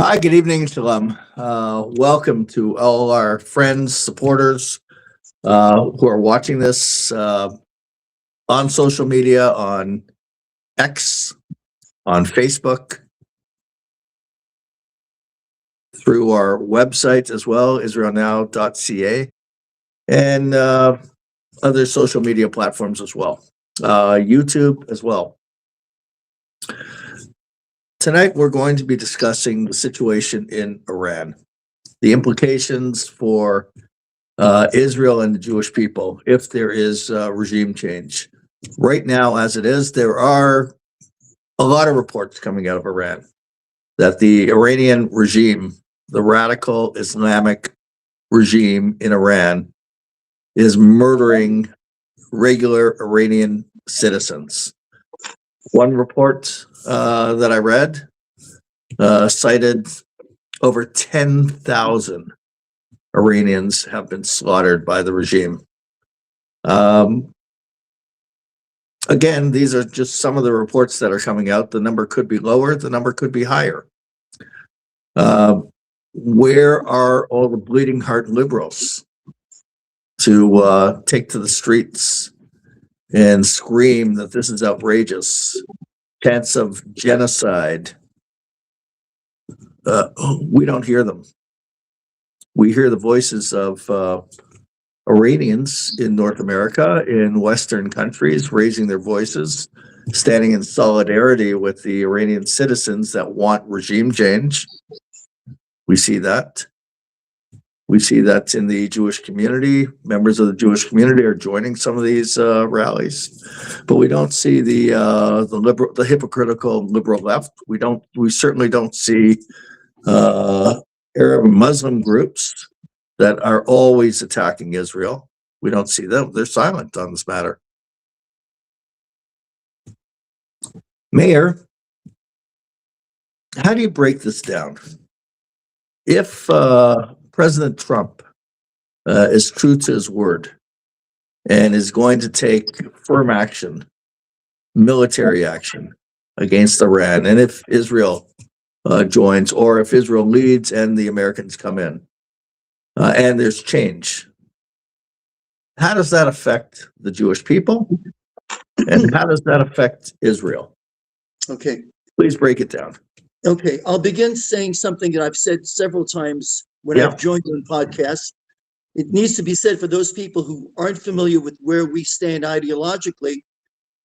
Hi, good evening, Shalom. Welcome to all our friends, supporters who are watching this on social media, on X, on Facebook, through our website as well, israelnow.ca, and other social media platforms as well, YouTube as well. Tonight, we're going to be discussing the situation in Iran, the implications for Israel and the Jewish people if there is regime change. Right now, as it is, there are a lot of reports coming out of Iran that the Iranian regime, the radical Islamic regime in Iran, is murdering regular Iranian citizens. One report that I read cited over 10,000 Iranians have been slaughtered by the regime. Again, these are just some of the reports that are coming out. The number could be lower, the number could be higher. Where are all the bleeding heart liberals to take to the streets and scream that this is outrageous? Chants of genocide. We don't hear them. We hear the voices of Iranians in North America, in Western countries, raising their voices, standing in solidarity with the Iranian citizens that want regime change. We see that. We see that in the Jewish community. Members of the Jewish community are joining some of these rallies, but we don't see the hypocritical liberal left. We certainly don't see Arab and Muslim groups that are always attacking Israel. We don't see them. They're silent on this matter. Meir, how do you break this down? If President Trump is true to his word and is going to take firm action, military action against Iran, and if Israel joins, or if Israel leads and the Americans come in, and there's change, how does that affect the Jewish people? And how does that affect Israel? Okay. Please break it down. Okay. I'll begin saying something that I've said several times when I've joined on podcasts. It needs to be said for those people who aren't familiar with where we stand ideologically,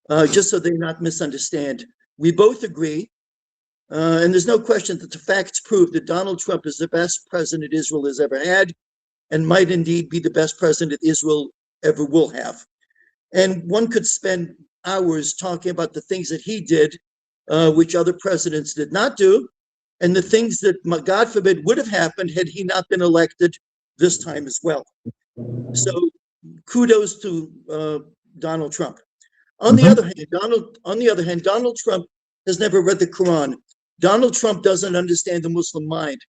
just so they not misunderstand. We both agree, and there's no question that the facts prove that Donald Trump is the best president Israel has ever had, and might indeed be the best president Israel ever will have. And one could spend hours talking about the things that he did, which other presidents did not do, and the things that, God forbid, would have happened had he not been elected this time as well. So kudos to Donald Trump. On the other hand, Donald Trump has never read the Quran. Donald Trump doesn't understand the Muslim mind.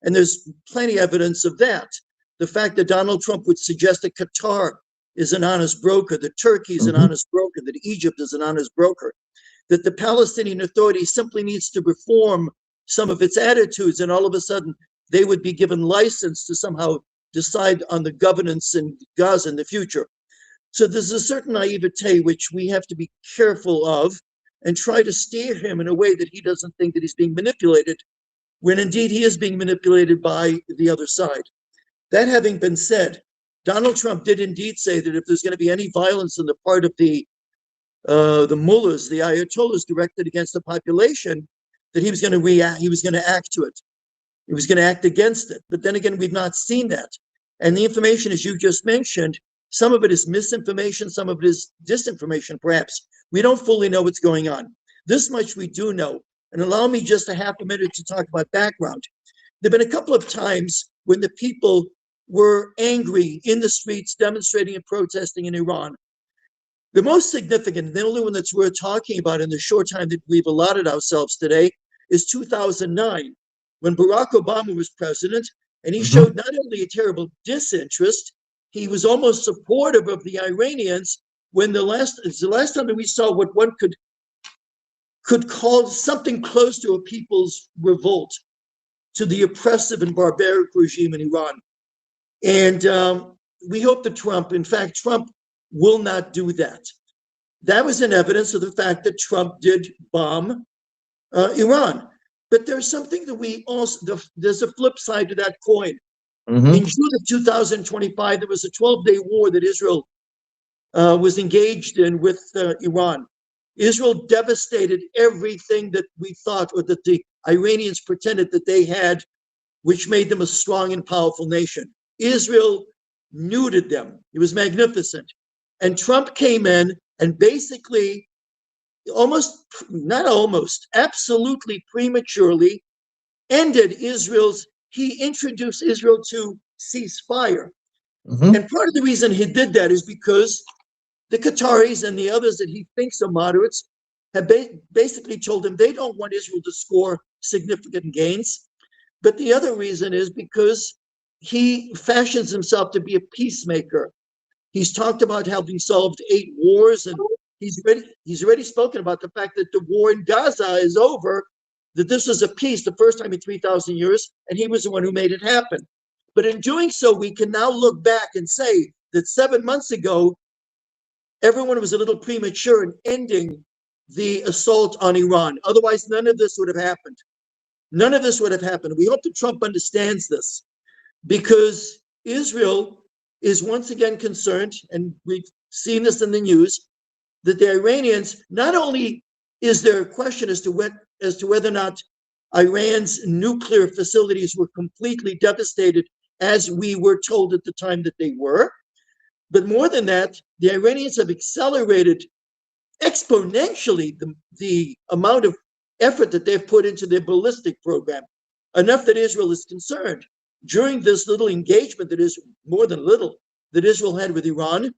And there's plenty of evidence of that. The fact that Donald Trump would suggest that Qatar is an honest broker, that Turkey is an honest broker, that Egypt is an honest broker, that the Palestinian Authority simply needs to reform some of its attitudes, and all of a sudden they would be given license to somehow decide on the governance in Gaza in the future. So there's a certain naivete which we have to be careful of and try to steer him in a way that he doesn't think that he's being manipulated, when indeed he is being manipulated by the other side. That having been said, Donald Trump did indeed say that if there's going to be any violence on the part of the mullahs, the ayatollahs directed against the population, that he was going to react, he was going to act to it. He was going to act against it. But then again, we've not seen that. And the information, as you just mentioned, some of it is misinformation, some of it is disinformation, perhaps. We don't fully know what's going on. This much we do know. And allow me just a half a minute to talk about background. There have been a couple of times when the people were angry in the streets, demonstrating and protesting in Iran. The most significant, the only one that's worth talking about in the short time that we've allotted ourselves today, is 2009, when Barack Obama was president, and he showed not only a terrible disinterest, he was almost supportive of the Iranians when it's the last time that we saw what one could call something close to a people's revolt. to the oppressive and barbaric regime in Iran. And we hope that Trump will not do that. That was an evidence of the fact that Trump did bomb Iran. But there's something that there's a flip side to that coin. Mm-hmm. In June of 2025, there was a 12-day war that Israel was engaged in with Iran. Israel devastated everything that we thought, or that the Iranians pretended that they had, which made them a strong and powerful nation. Israel nuded them. It was magnificent. And Trump came in and basically absolutely prematurely he introduced Israel to ceasefire. Mm-hmm. And part of the reason he did that is because the Qataris and the others that he thinks are moderates have basically told him they don't want Israel to score significant gains. But the other reason is because he fashions himself to be a peacemaker. He's talked about having solved 8 wars, and he's already spoken about the fact that the war in Gaza is over, that this was a peace the first time in 3,000 years, and he was the one who made it happen. But in doing so, we can now look back and say that 7 months ago, everyone was a little premature in ending the assault on Iran. Otherwise, none of this would have happened. None of this would have happened. We hope that Trump understands this, because Israel is once again concerned, and we've seen this in the news, that the Iranians, not only is there a question as to whether or not Iran's nuclear facilities were completely devastated, as we were told at the time that they were, but more than that, the Iranians have accelerated exponentially the amount of effort that they've put into their ballistic program, enough that Israel is concerned. During this little engagement that is more than little that Israel had with Iran,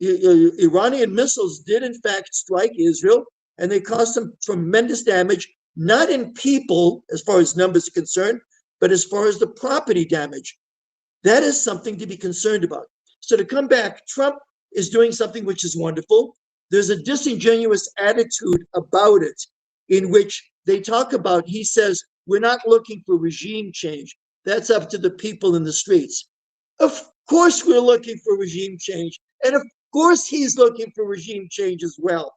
Iranian missiles did in fact strike Israel, and they caused some tremendous damage, not in people as far as numbers are concerned, but as far as the property damage. That is something to be concerned about. So to come back, Trump is doing something which is wonderful. There's a disingenuous attitude about it, in which they talk about, he says, we're not looking for regime change. That's up to the people in the streets. Of course we're looking for regime change. And of course he's looking for regime change as well.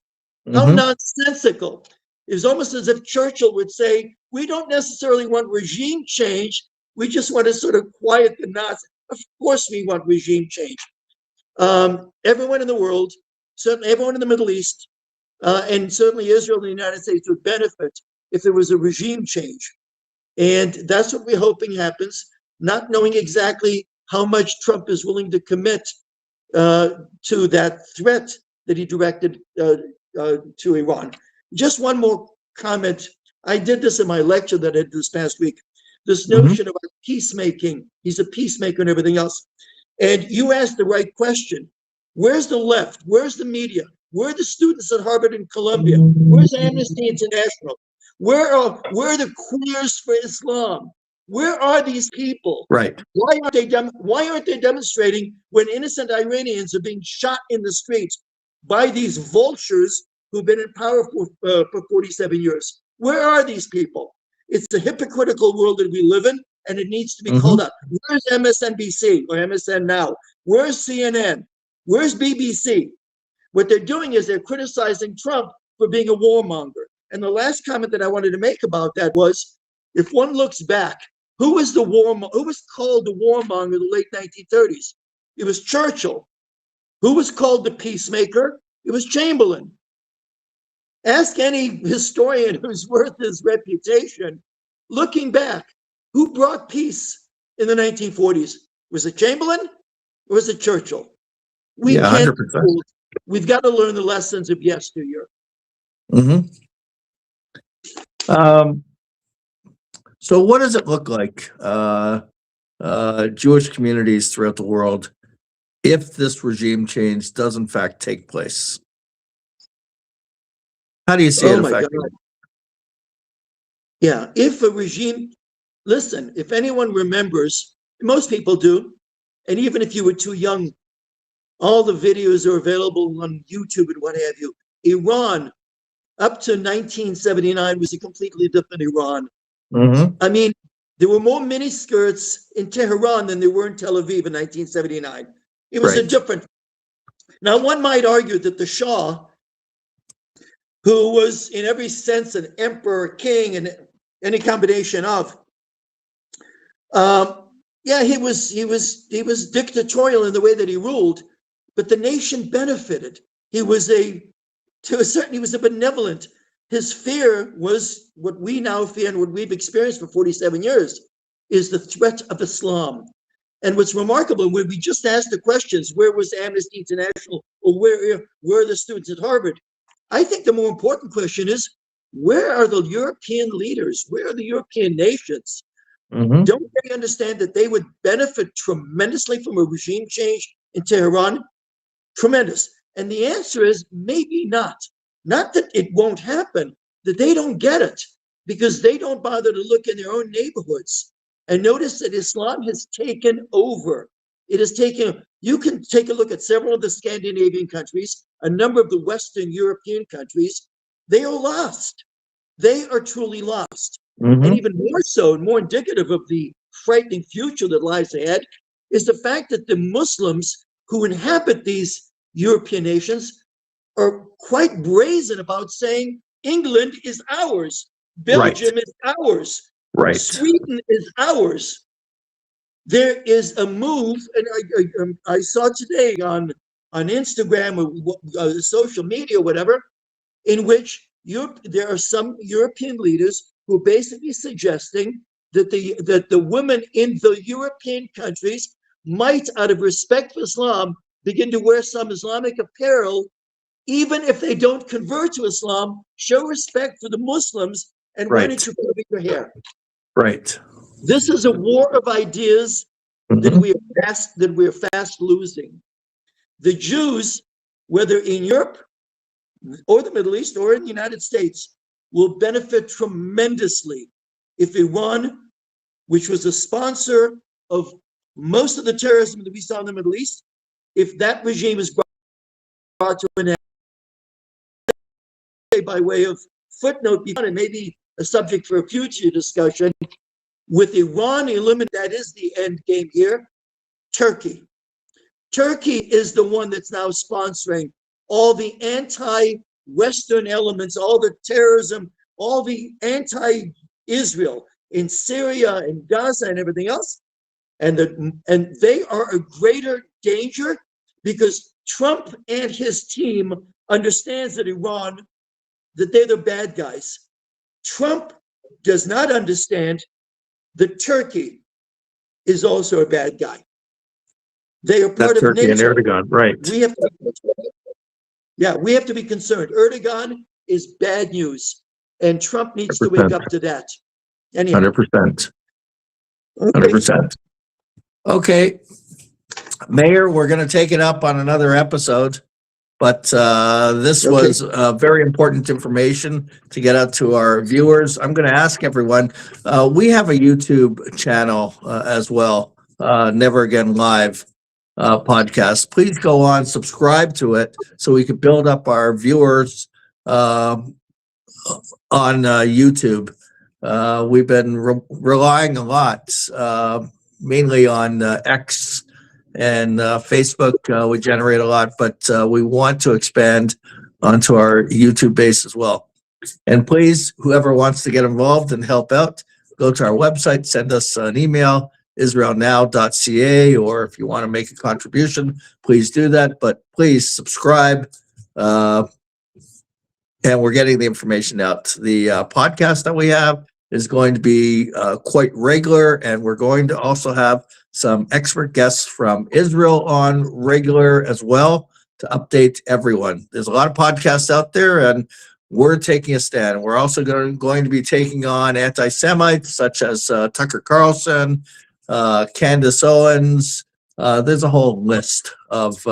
Mm-hmm. How nonsensical. It's almost as if Churchill would say, we don't necessarily want regime change. We just want to sort of quiet the knots. Of course we want regime change. Everyone in the world, certainly everyone in the Middle East, and certainly Israel and the United States would benefit if there was a regime change. And that's what we're hoping happens, not knowing exactly how much Trump is willing to commit to that threat that he directed to Iran. Just one more comment. I did this in my lecture that I did this past week. This notion about peacemaking. He's a peacemaker and everything else. And you asked the right question. Where's the left? Where's the media? Where are the students at Harvard and Columbia? Where's Amnesty International? Where are the queers for Islam? Where are these people? Right. Why aren't they demonstrating when innocent Iranians are being shot in the streets by these vultures who've been in power for 47 years? Where are these people? It's a hypocritical world that we live in, and it needs to be called out. Where's MSNBC or MSN Now? Where's CNN? Where's BBC? What they're doing is they're criticizing Trump for being a warmonger. And the last comment that I wanted to make about that was, if one looks back, who was called the warmonger in the late 1930s? It was Churchill. Who was called the peacemaker? It was Chamberlain. Ask any historian who's worth his reputation, looking back, who brought peace in the 1940s? Was it Chamberlain or was it Churchill? We can't. 100%. We've got to learn the lessons of yesteryear. So what does it look like, Jewish communities throughout the world, if this regime change does in fact take place? How do you see it affecting? Yeah, if a regime, listen, if anyone remembers, most people do, and even if you were too young, all the videos are available on YouTube and what have you. Iran, up to 1979, was a completely different Iran. I mean, There were more miniskirts in Tehran than there were in Tel Aviv in 1979. It was a Right. different. Now, one might argue that the Shah, who was in every sense an emperor, king, and any combination of, yeah, he was dictatorial in the way that he ruled, but the nation benefited. He was he was a benevolent. His fear was what we now fear and what we've experienced for 47 years is the threat of Islam. And what's remarkable, when we just asked the questions, where was Amnesty International, or where were the students at Harvard? I think the more important question is, where are the European leaders? Where are the European nations? Mhm. Don't they understand that they would benefit tremendously from a regime change in Tehran? Tremendous. And the answer is maybe not. Not that it won't happen, that they don't get it, because they don't bother to look in their own neighborhoods and notice that Islam has taken over. It has taken, you can take a look at several of the Scandinavian countries, a number of the Western European countries. They are lost. They are truly lost. And Mhm. even more so, and more indicative of the frightening future that lies ahead, is the fact that the Muslims who inhabit these European nations are quite brazen about saying England is ours, Belgium is ours, Right. Sweden is ours. There is a move, and I saw today on Instagram or social media, whatever, in which there are some European leaders who are basically suggesting that the women in the European countries might, out of respect for Islam, begin to wear some Islamic apparel, even if they don't convert to Islam. Show respect for the Muslims, and why don't you cover your hair? Right. This is a war of ideas that Mhm. we are fast losing. The Jews, whether in Europe or the Middle East or in the United States, will benefit tremendously if Iran, which was a sponsor of most of the terrorism that we saw in the Middle East, if that regime is brought to an end, by way of footnote, and maybe a subject for a future discussion, with Iran eliminated, that is the end game here, Turkey. Turkey is the one that's now sponsoring all the anti-Western elements, all the terrorism, all the anti-Israel in Syria and Gaza and everything else. And they are a greater danger because Trump and his team understands that Iran, that they're the bad guys. Trump does not understand that Turkey is also a bad guy. They are part of Turkey and NATO. Erdogan, right. We have to be concerned. Erdogan is bad news, and Trump needs to wake up to that. Anyhow, 100%. okay. 100%. Okay. Mayor, we're going to take it up on another episode, but this was very important information to get out to our viewers. I'm going to ask everyone, we have a YouTube channel as well, Never Again Live podcast. Please go on, subscribe to it so we can build up our viewers on YouTube. We've been relying a lot, mainly on X and Facebook. We generate a lot, but we want to expand onto our YouTube base as well. And please, whoever wants to get involved and help out, go to our website, send us an email, israelnow.ca, or if you want to make a contribution, please do that. But please subscribe. And we're getting the information out. The podcast that we have is going to be quite regular, and we're going to also have some expert guests from Israel on regular as well to update everyone. There's a lot of podcasts out there, and we're taking a stand. We're also going to be taking on anti-Semites such as Tucker Carlson, Candace Owens. There's a whole list of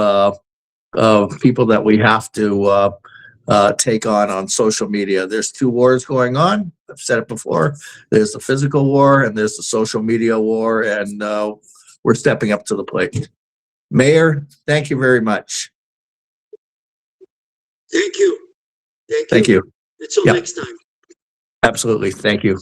people that we have to take on social media. There's two wars going on. I've said it before. There's the physical war and there's the social media war, and we're stepping up to the plate. Mayor, thank you very much. Thank you. Thank you. Until next time. Absolutely. Thank you.